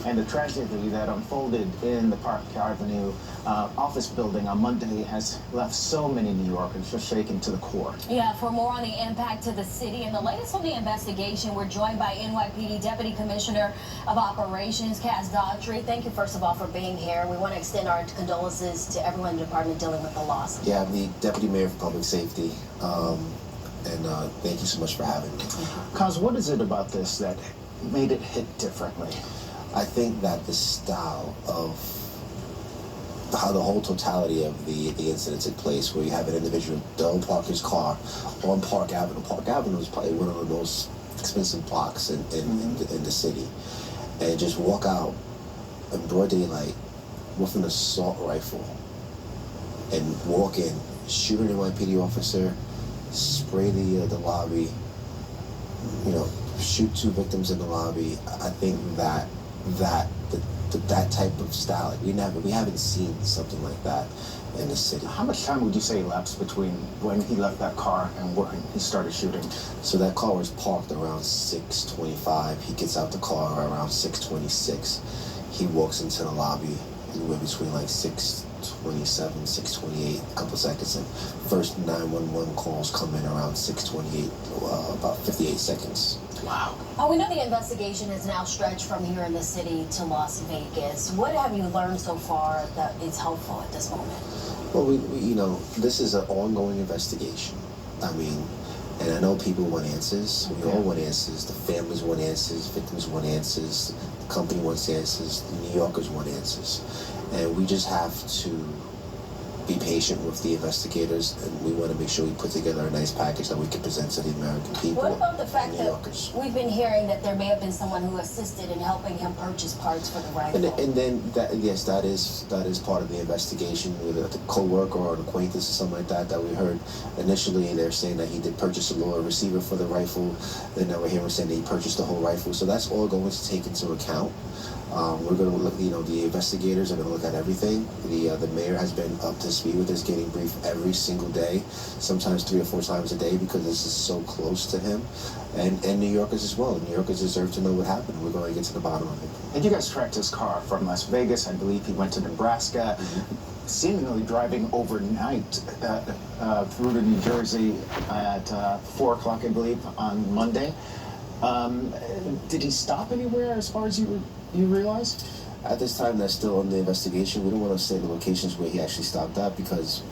And the tragedy that unfolded in the Park Avenue office building on Monday has left so many New Yorkers just shaken to the core. Yeah, for more on the impact to the city and the latest on the investigation, we're joined by NYPD Deputy Commissioner of Operations, Cass Daughtry. Thank you, first of all, for being here. We want to extend our condolences to everyone in the department dealing with the loss. Yeah, I'm the Deputy Mayor for Public Safety, and thank you so much for having me. Cass, what is it about this that made it hit differently? I think that the style of how the whole totality of the incident took place, where you have an individual don't park his car on Park Avenue. Park Avenue is probably one of the most expensive blocks in the city, and just walk out in broad daylight with an assault rifle and walk in, shoot an NYPD officer, spray the lobby, shoot 2 victims in the lobby. I think that type of style, we haven't seen something like that in the city. How much time would you say elapsed between when he left that car and when he started shooting? So that car was parked around 6:25. He gets out the car around 6:26. He walks into the lobby anywhere between like 6:27, 6:28, a couple seconds, and first 911 calls come in around 6:28, about 58 seconds. Wow. Oh, we know the investigation is now stretched from here in the city to Las Vegas. What have you learned so far that is helpful at this moment? Well, we this is an ongoing investigation. I mean, and I know people want answers. We all want answers. The families want answers. Victims want answers. The company wants answers. The New Yorkers want answers. And we just have to be patient with the investigators, and we want to make sure we put together a nice package that we can present to the American people. What about the fact New that Yorkers. we've been hearing that there may have been someone who assisted in helping him purchase parts for the rifle? And then that is part of the investigation, whether a co-worker or an acquaintance or something like that we heard. Initially, they're saying that he did purchase a lower receiver for the rifle. Then now we're hearing saying that he purchased the whole rifle. So that's all going to take into account. We're going to look, the investigators are going to look at everything. The mayor has been up to speed with this, getting briefed every single day, sometimes 3 or 4 times a day, because this is so close to him. And New Yorkers as well. New Yorkers deserve to know what happened. We're going to get to the bottom of it. And you guys tracked his car from Las Vegas. I believe he went to Nebraska, seemingly driving overnight through to New Jersey at 4 o'clock, I believe, on Monday. Did he stop anywhere as far as you realize? At this time, that's still in the investigation. We don't want to say the locations where he actually stopped at, because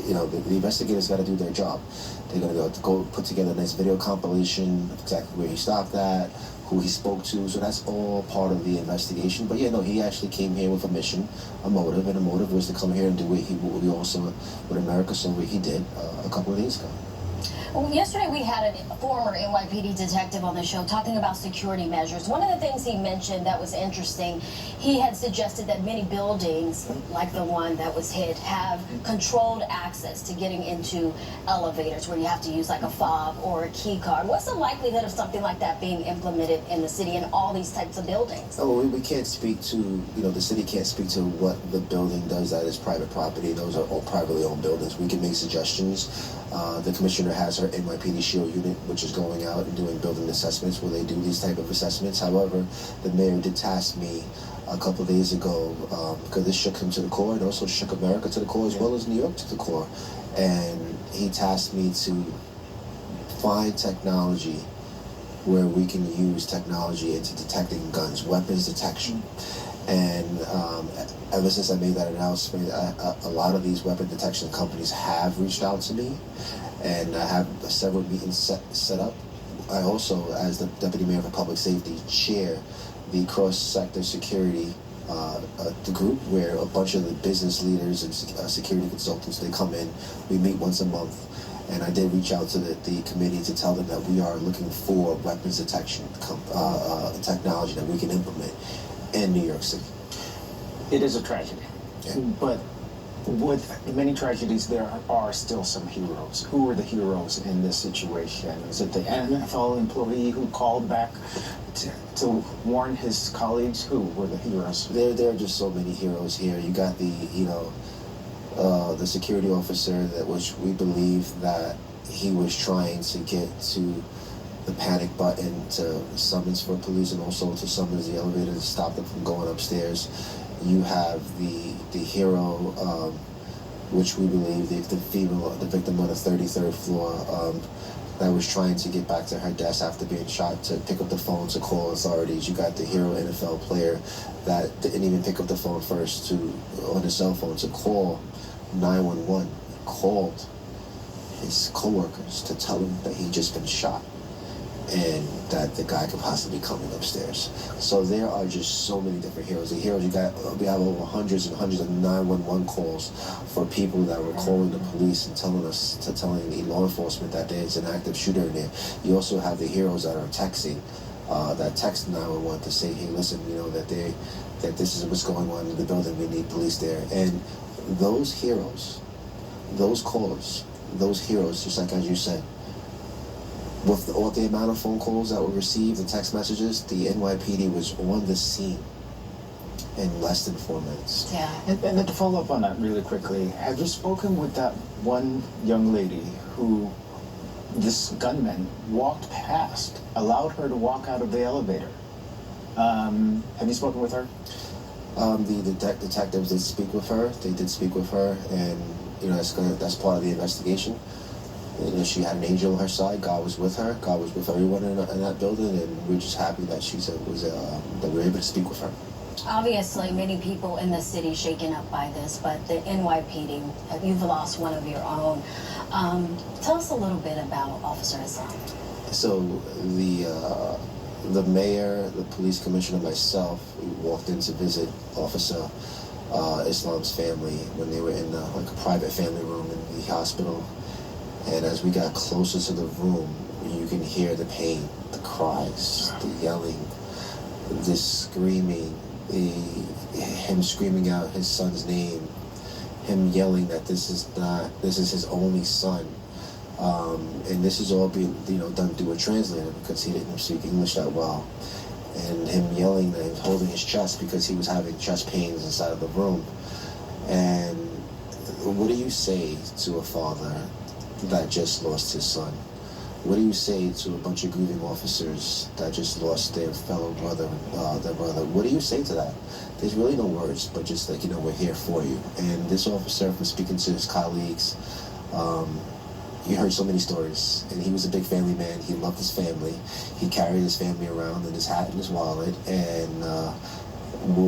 the investigators got to do their job. They're going to go put together a nice video compilation of exactly where he stopped at, who he spoke to. So that's all part of the investigation. But he actually came here with a mission, a motive, and the motive was to come here and do what America saw what he did a couple of days ago. Well, yesterday we had a former NYPD detective on the show talking about security measures. One of the things he mentioned that was interesting, he had suggested that many buildings, like the one that was hit, have controlled access to getting into elevators where you have to use like a fob or a key card. What's the likelihood of something like that being implemented in the city in all these types of buildings? Oh, we can't speak to, the city can't speak to what the building does. That is private property. Those are all privately owned buildings. We can make suggestions. The commissioner has her NYPD SHIELD unit, which is going out and doing building assessments where they do these type of assessments. However, the mayor did task me a couple of days ago, because this shook him to the core and also shook America to the core, as well as New York to the core. And he tasked me to find technology where we can use technology into detecting guns, weapons detection. And ever since I made that announcement, a lot of these weapon detection companies have reached out to me, and I have several meetings set up. I also, as the Deputy Mayor for Public Safety, chair the cross-sector security the group, where a bunch of the business leaders and security consultants, they come in. We meet once a month. And I did reach out to the committee to tell them that we are looking for weapons detection technology that we can implement in New York City. It is a tragedy, but with many tragedies, there are still some heroes. Who are the heroes in this situation? Is it the NFL employee who called back to warn his colleagues? Who were the heroes? There are just so many heroes here. You got the security officer that we believe that he was trying to get to the panic button to summons for police, and also to summons the elevator to stop them from going upstairs. You have the hero, which we believe the victim on the 33rd floor, that was trying to get back to her desk after being shot, to pick up the phone to call authorities. You got the hero NFL player that didn't even pick up the phone first on his cell phone to call 911, called his coworkers to tell him that he'd just been shot and that the guy could possibly be coming upstairs. So there are just so many different heroes. The heroes we have over hundreds and hundreds of 911 calls for people that were calling the police and telling the law enforcement that there's an active shooter in there. You also have the heroes that are texting, that text 911 to say, hey, listen, that this is what's going on in the building. We need police there. And those heroes, those callers, those heroes, just like as you said, with all the amount of phone calls that were received and text messages, the NYPD was on the scene in less than 4 minutes. Yeah. And then to follow up on that really quickly, have you spoken with that one young lady who this gunman walked past, allowed her to walk out of the elevator? Have you spoken with her? The detectives did speak with her. They did speak with her, and that's part of the investigation. She had an angel on her side. God was with her. God was with everyone in that building, and we're just happy that that we were able to speak with her. Obviously, many people in the city shaken up by this, but the NYPD, you've lost one of your own. Tell us a little bit about Officer Islam. So the mayor, the police commissioner, myself, we walked in to visit Officer Islam's family when they were in a private family room in the hospital. And as we got closer to the room, you can hear the pain, the cries, the yelling, the screaming, him screaming out his son's name, him yelling that this is his only son. And this is all being done through a translator because he didn't speak English that well. And him yelling and holding his chest because he was having chest pains inside of the room. And what do you say to a father that just lost his son? What do you say to a bunch of grieving officers that just lost their fellow brother, their brother? What do you say to that? There's really no words, but just we're here for you. And this officer, from speaking to his colleagues, he heard so many stories, and he was a big family man. He loved his family. He carried his family around in his hat and his wallet. And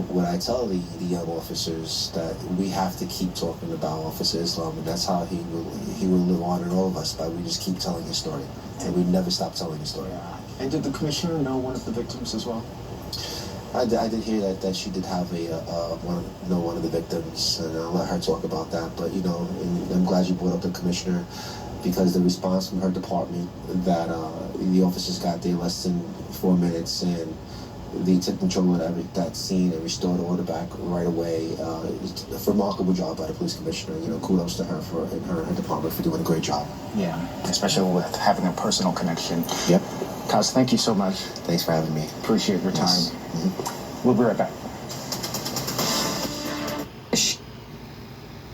what I tell the young officers, that we have to keep talking about Officer Islam, and that's how he will live on in all of us, but we just keep telling his story, and we never stop telling his story. And did the commissioner know one of the victims as well? I did hear that she did have one of the victims, and I'll let her talk about that. But and I'm glad you brought up the commissioner, because the response from her department that the officers got there less than 4 minutes, and they took control of that scene and restored order back right away. It's a remarkable job by the police commissioner. Kudos to her and her department for doing a great job. Yeah, especially with having a personal connection. Yep. Kaz, thank you so much. Thanks for having me. Appreciate your time. Yes. Mm-hmm. We'll be right back.